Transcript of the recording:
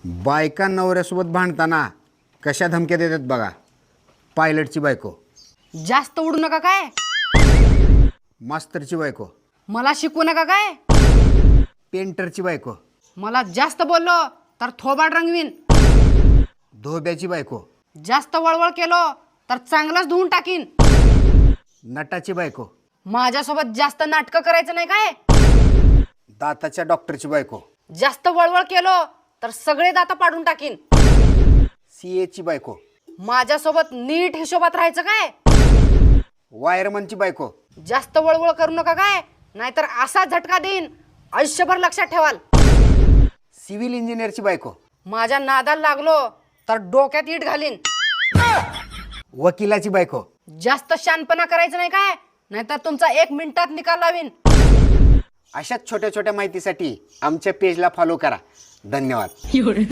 बायका नवऱ्यासोबत भांडताना कशा धमक्या देतात बघा. पायलटची बायको, जास्त उडू नका काय, मास्तरची बायको, मला शिकवू नका काय, पेंटरची बायको, मला जास्त बोललो तर थोबाड रंगवीन, धोब्याची बायको, जास्त वळवळ केलो तर चांगलाच धुवून टाकीन, नटाची बायको, माझ्यासोबत जास्त नाटकं करायचं नाही काय, दाताच्या डॉक्टरची बायको, जास्त वळवळ केलो तर सगळे दाता पाडून टाकीन, सीएची बायको, माझ्यासोबत नीट हिशोबात राहायचं काय, वायरमनची बायको, जास्त वळवळ करू नका काय, नाहीतर असा झटका देईन आयुष्यभर लक्षात ठेवाल, सिव्हिल इंजिनियरची बायको, माझ्या नादाला लागलो तर डोक्यात इट घालीन, वकिलाची बायको. जास्त शानपणा करायचं नाही काय, नाहीतर तुमचा 1 मिनिटात निकाल लावीन. अशाच छोट्या छोट्या माहितीसाठी आमच्या पेजला फॉलो करा. धन्यवाद.